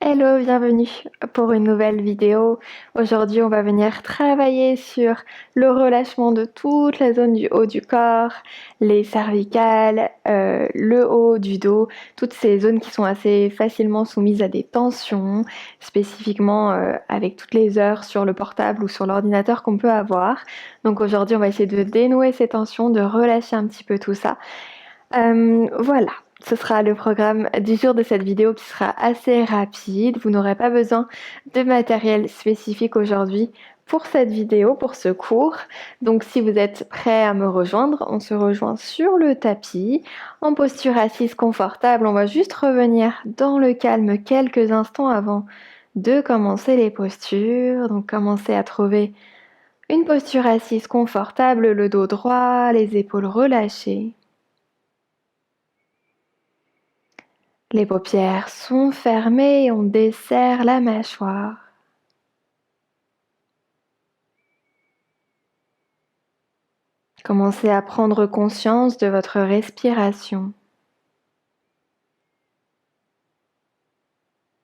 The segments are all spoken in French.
Hello, bienvenue pour une nouvelle vidéo. Aujourd'hui, on va venir travailler sur le relâchement de toute la zone du haut du corps, les cervicales, le haut du dos, toutes ces zones qui sont assez facilement soumises à des tensions, spécifiquement avec toutes les heures sur le portable ou sur l'ordinateur qu'on peut avoir. Donc aujourd'hui, on va essayer de dénouer ces tensions, de relâcher un petit peu tout ça. Voilà, ce sera le programme du jour de cette vidéo qui sera assez rapide. Vous n'aurez pas besoin de matériel spécifique aujourd'hui pour cette vidéo, pour ce cours. Donc si vous êtes prêts à me rejoindre, on se rejoint sur le tapis, en posture assise confortable. On va juste revenir dans le calme quelques instants avant de commencer les postures. Donc commencez à trouver une posture assise confortable, le dos droit, les épaules relâchées. Les paupières sont fermées et on desserre la mâchoire. Commencez à prendre conscience de votre respiration.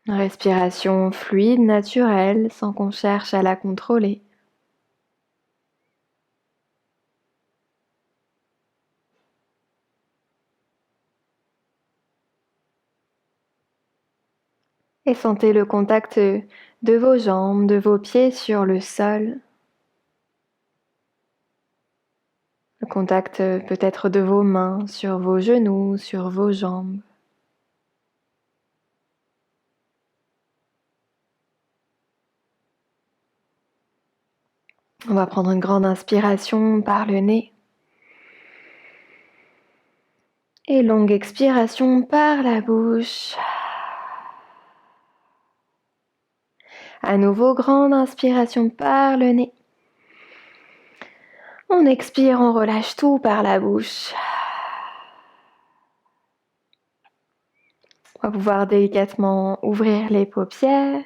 Une respiration fluide, naturelle, sans qu'on cherche à la contrôler. Et sentez le contact de vos jambes, de vos pieds sur le sol. Le contact peut-être de vos mains sur vos genoux, sur vos jambes. On va prendre une grande inspiration par le nez. Et longue expiration par la bouche. À nouveau, grande inspiration par le nez. On expire, on relâche tout par la bouche. On va pouvoir délicatement ouvrir les paupières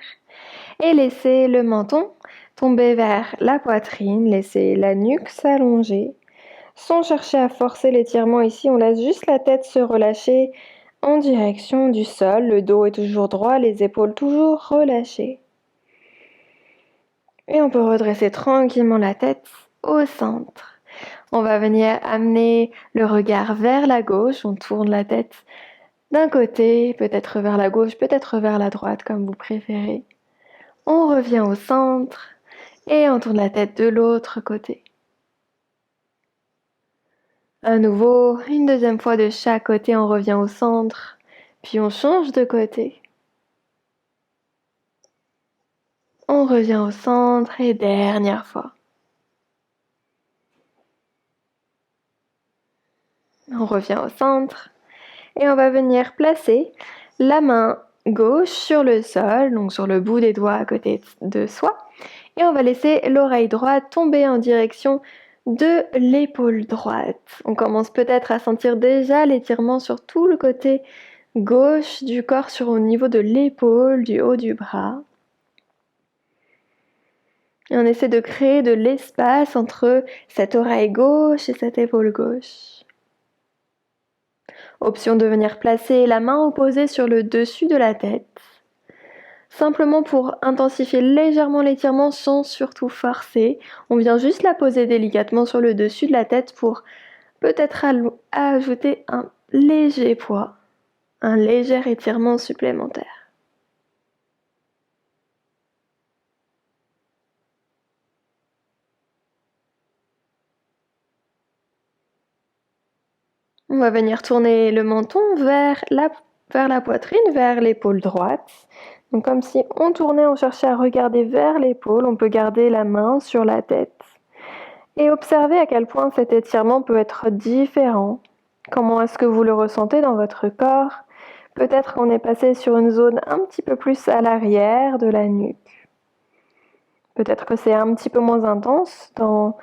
et laisser le menton tomber vers la poitrine, laisser la nuque s'allonger. Sans chercher à forcer l'étirement ici, on laisse juste la tête se relâcher en direction du sol. Le dos est toujours droit, les épaules toujours relâchées. Et on peut redresser tranquillement la tête au centre. On va venir amener le regard vers la gauche. On tourne la tête d'un côté, peut-être vers la gauche, peut-être vers la droite, comme vous préférez. On revient au centre et on tourne la tête de l'autre côté. À nouveau, une deuxième fois de chaque côté, on revient au centre, puis on change de côté. On revient au centre et dernière fois. On revient au centre et on va venir placer la main gauche sur le sol, donc sur le bout des doigts à côté de soi, et on va laisser l'oreille droite tomber en direction de l'épaule droite. On commence peut-être à sentir déjà l'étirement sur tout le côté gauche du corps, sur au niveau de l'épaule, du haut du bras. Et on essaie de créer de l'espace entre cette oreille gauche et cette épaule gauche. Option de venir placer la main opposée sur le dessus de la tête, simplement pour intensifier légèrement l'étirement sans surtout forcer. On vient juste la poser délicatement sur le dessus de la tête pour peut-être ajouter un léger poids, un léger étirement supplémentaire. On va venir tourner le menton vers la poitrine, vers l'épaule droite. Donc comme si on tournait, on cherchait à regarder vers l'épaule. On peut garder la main sur la tête. Et observez à quel point cet étirement peut être différent. Comment est-ce que vous le ressentez dans votre corps? Peut-être qu'on est passé sur une zone un petit peu plus à l'arrière de la nuque. Peut-être que c'est un petit peu moins intense dans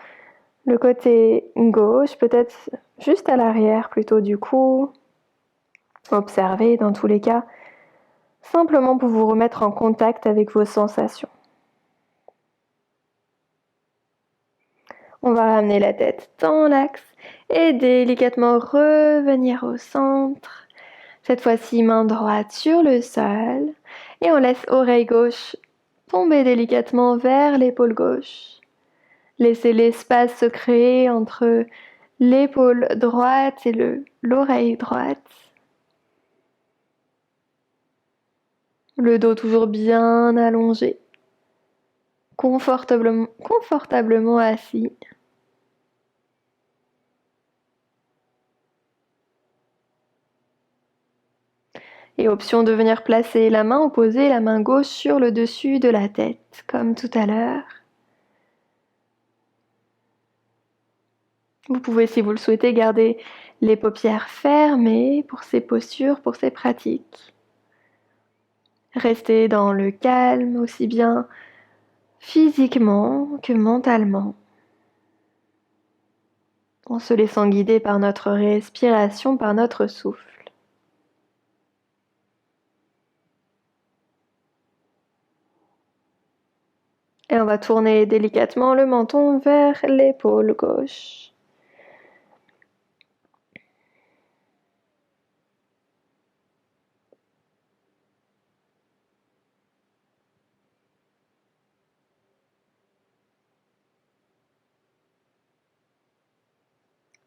le côté gauche, peut-être juste à l'arrière plutôt du cou. Observez dans tous les cas, simplement pour vous remettre en contact avec vos sensations. On va ramener la tête dans l'axe et délicatement revenir au centre. Cette fois-ci, main droite sur le sol et on laisse oreille gauche tomber délicatement vers l'épaule gauche. Laissez l'espace se créer entre l'épaule droite et l'oreille droite. Le dos toujours bien allongé, confortablement assis. Et option de venir placer la main opposée, la main gauche sur le dessus de la tête, comme tout à l'heure. Vous pouvez, si vous le souhaitez, garder les paupières fermées pour ces postures, pour ces pratiques. Restez dans le calme aussi bien physiquement que mentalement, en se laissant guider par notre respiration, par notre souffle. Et on va tourner délicatement le menton vers l'épaule gauche.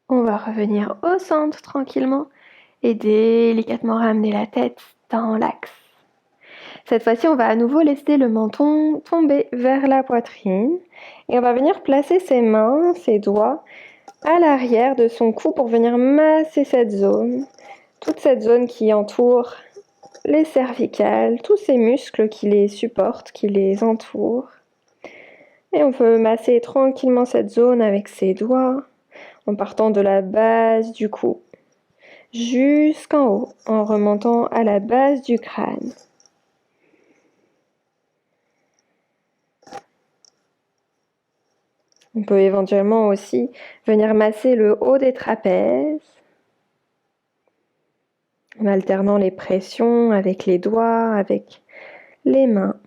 On va revenir au centre tranquillement et délicatement ramener la tête dans l'axe. Cette fois-ci, on va à nouveau laisser le menton tomber vers la poitrine et on va venir placer ses mains, ses doigts à l'arrière de son cou pour venir masser cette zone, toute cette zone qui entoure les cervicales, tous ces muscles qui les supportent, qui les entourent. Et on peut masser tranquillement cette zone avec ses doigts en partant de la base du cou jusqu'en haut, en remontant à la base du crâne. On peut éventuellement aussi venir masser le haut des trapèzes en alternant les pressions avec les doigts, avec les mains.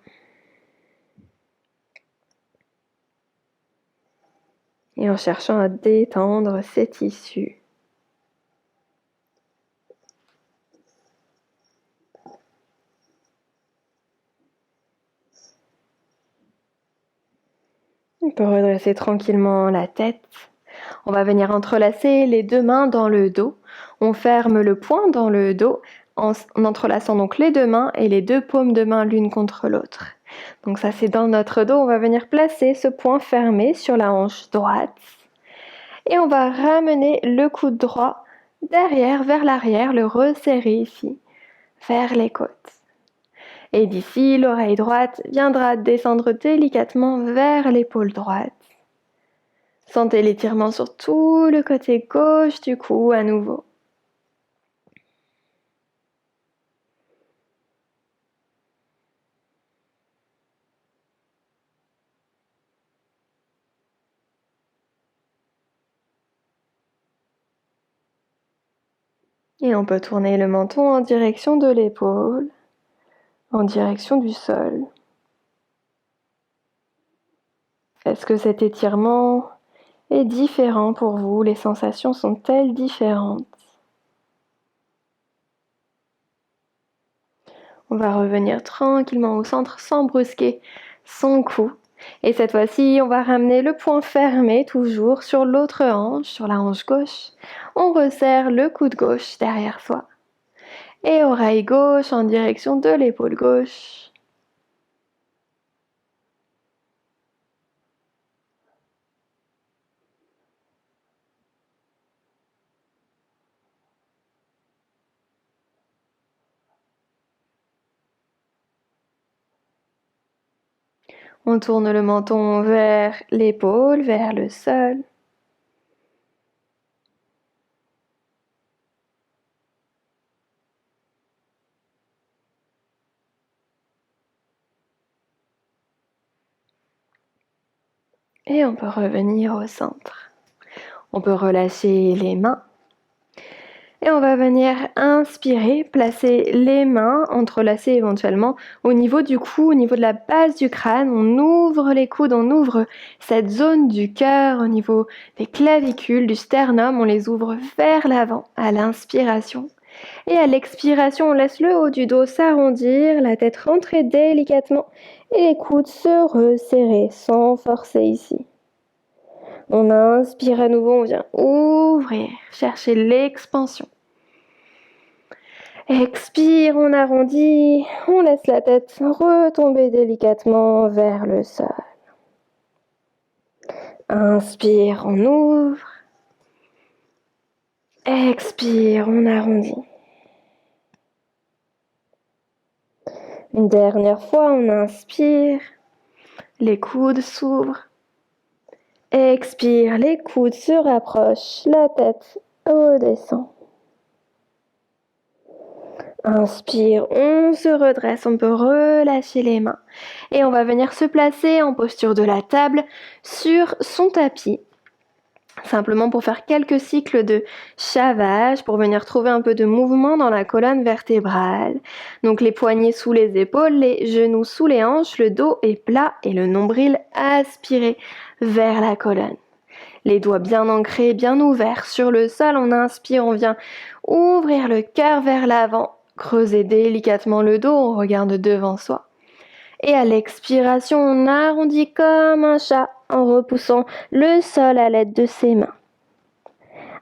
Et en cherchant à détendre ces tissus. On peut redresser tranquillement la tête. On va venir entrelacer les deux mains dans le dos. On ferme le poing dans le dos en entrelaçant donc les deux mains et les deux paumes de main l'une contre l'autre. Donc ça c'est dans notre dos. On va venir placer ce poing fermé sur la hanche droite. Et on va ramener le coude droit derrière vers l'arrière, le resserrer ici, vers les côtes. Et d'ici, l'oreille droite viendra descendre délicatement vers l'épaule droite. Sentez l'étirement sur tout le côté gauche du cou à nouveau. Et on peut tourner le menton en direction de l'épaule, en direction du sol. Est-ce que cet étirement est différent pour vous? Les sensations sont-elles différentes? On va revenir tranquillement au centre sans brusquer son cou. Et cette fois-ci, on va ramener le poing fermé toujours sur l'autre hanche, sur la hanche gauche. On resserre le coude gauche derrière soi. Et oreille gauche en direction de l'épaule gauche. On tourne le menton vers l'épaule, vers le sol. Et on peut revenir au centre. On peut relâcher les mains. Et on va venir inspirer, placer les mains, entrelacer éventuellement au niveau du cou, au niveau de la base du crâne. On ouvre les coudes, on ouvre cette zone du cœur au niveau des clavicules, du sternum. On les ouvre vers l'avant à l'inspiration. Et à l'expiration, on laisse le haut du dos s'arrondir, la tête rentrer délicatement et les coudes se resserrer sans forcer ici. On inspire à nouveau, on vient ouvrir, chercher l'expansion. Expire, on arrondit, on laisse la tête retomber délicatement vers le sol. Inspire, on ouvre. Expire, on arrondit. Une dernière fois, on inspire, les coudes s'ouvrent. Expire, les coudes se rapprochent, la tête redescend. Inspire, on se redresse, on peut relâcher les mains. Et on va venir se placer en posture de la table sur son tapis. Simplement pour faire quelques cycles de chavage, pour venir trouver un peu de mouvement dans la colonne vertébrale. Donc les poignets sous les épaules, les genoux sous les hanches, le dos est plat et le nombril aspiré vers la colonne. Les doigts bien ancrés, bien ouverts sur le sol. On inspire, on vient ouvrir le cœur vers l'avant, creuser délicatement le dos, on regarde devant soi. Et à l'expiration, on arrondit comme un chat en repoussant le sol à l'aide de ses mains.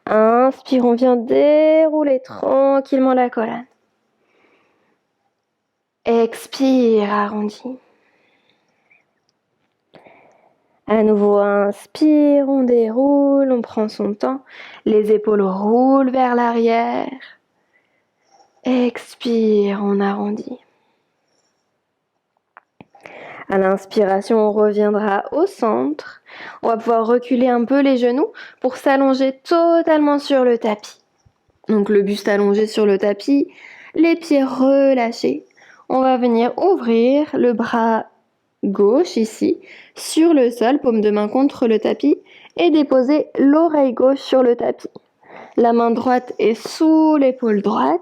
Inspire, on vient dérouler tranquillement la colonne. Expire, arrondis. À nouveau, inspire, on déroule, on prend son temps. Les épaules roulent vers l'arrière. Expire, on arrondit. À l'inspiration, on reviendra au centre. On va pouvoir reculer un peu les genoux pour s'allonger totalement sur le tapis. Donc le buste allongé sur le tapis, les pieds relâchés. On va venir ouvrir le bras gauche ici sur le sol, paume de main contre le tapis et déposer l'oreille gauche sur le tapis. La main droite est sous l'épaule droite.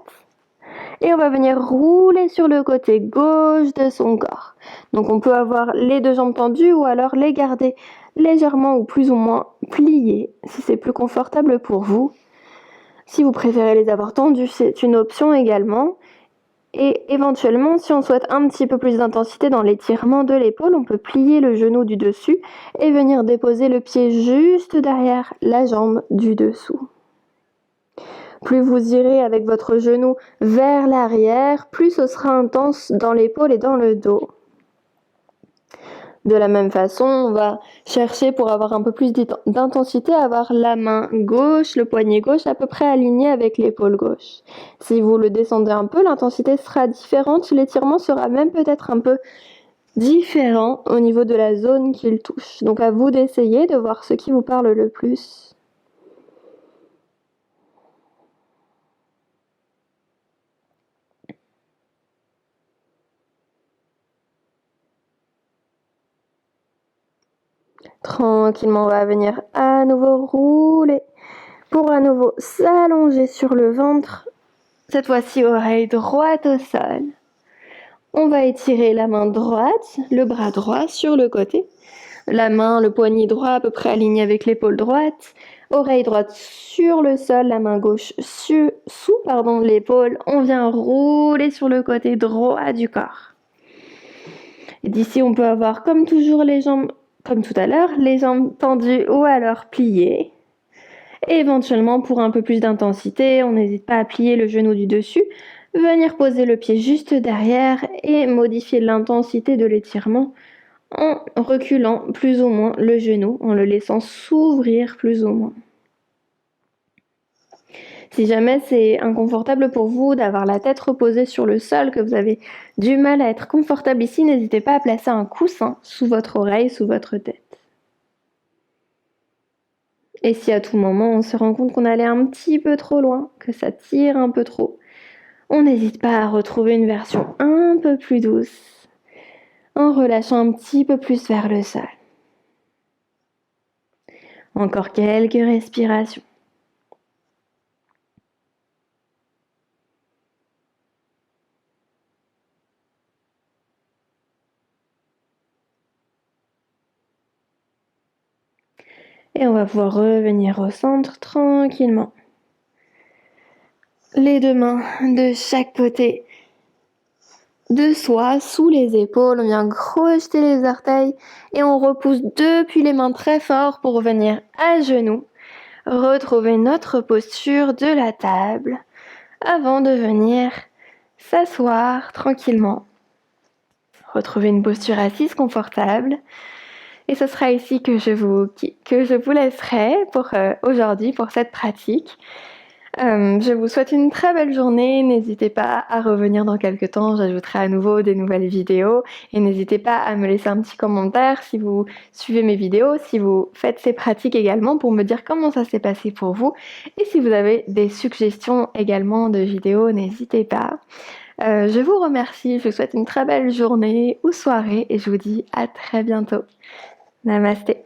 Et on va venir rouler sur le côté gauche de son corps. Donc on peut avoir les deux jambes tendues ou alors les garder légèrement ou plus ou moins pliées si c'est plus confortable pour vous. Si vous préférez les avoir tendues, c'est une option également. Et éventuellement, si on souhaite un petit peu plus d'intensité dans l'étirement de l'épaule, on peut plier le genou du dessus et venir déposer le pied juste derrière la jambe du dessous. Plus vous irez avec votre genou vers l'arrière, plus ce sera intense dans l'épaule et dans le dos. De la même façon, on va chercher pour avoir un peu plus d'intensité à avoir la main gauche, le poignet gauche à peu près aligné avec l'épaule gauche. Si vous le descendez un peu, l'intensité sera différente, l'étirement sera même peut-être un peu différent au niveau de la zone qu'il touche. Donc à vous d'essayer de voir ce qui vous parle le plus. Tranquillement, on va venir à nouveau rouler pour à nouveau s'allonger sur le ventre. Cette fois-ci, oreille droite au sol. On va étirer la main droite, le bras droit sur le côté. La main, le poignet droit à peu près aligné avec l'épaule droite. Oreille droite sur le sol, la main gauche sous l'épaule. On vient rouler sur le côté droit du corps. Et d'ici, on peut avoir comme toujours les jambes, comme tout à l'heure, les jambes tendues ou alors pliées. Et éventuellement, pour un peu plus d'intensité, on n'hésite pas à plier le genou du dessus, venir poser le pied juste derrière et modifier l'intensité de l'étirement en reculant plus ou moins le genou, en le laissant s'ouvrir plus ou moins. Si jamais c'est inconfortable pour vous d'avoir la tête reposée sur le sol, que vous avez du mal à être confortable ici, n'hésitez pas à placer un coussin sous votre oreille, sous votre tête. Et si à tout moment on se rend compte qu'on allait un petit peu trop loin, que ça tire un peu trop, on n'hésite pas à retrouver une version un peu plus douce, en relâchant un petit peu plus vers le sol. Encore quelques respirations. Et on va pouvoir revenir au centre tranquillement. les deux mains de chaque côté de soi, sous les épaules, on vient crocheter les orteils et on repousse depuis les mains très fort pour venir à genoux, retrouver notre posture de la table avant de venir s'asseoir tranquillement. Retrouver une posture assise confortable. Et ce sera ici que je vous laisserai pour aujourd'hui, pour cette pratique. Je vous souhaite une très belle journée. N'hésitez pas à revenir dans quelques temps. J'ajouterai à nouveau des nouvelles vidéos. Et n'hésitez pas à me laisser un petit commentaire si vous suivez mes vidéos, si vous faites ces pratiques également pour me dire comment ça s'est passé pour vous. Et si vous avez des suggestions également de vidéos, n'hésitez pas. Je vous remercie. Je vous souhaite une très belle journée ou soirée et je vous dis à très bientôt. Namasté.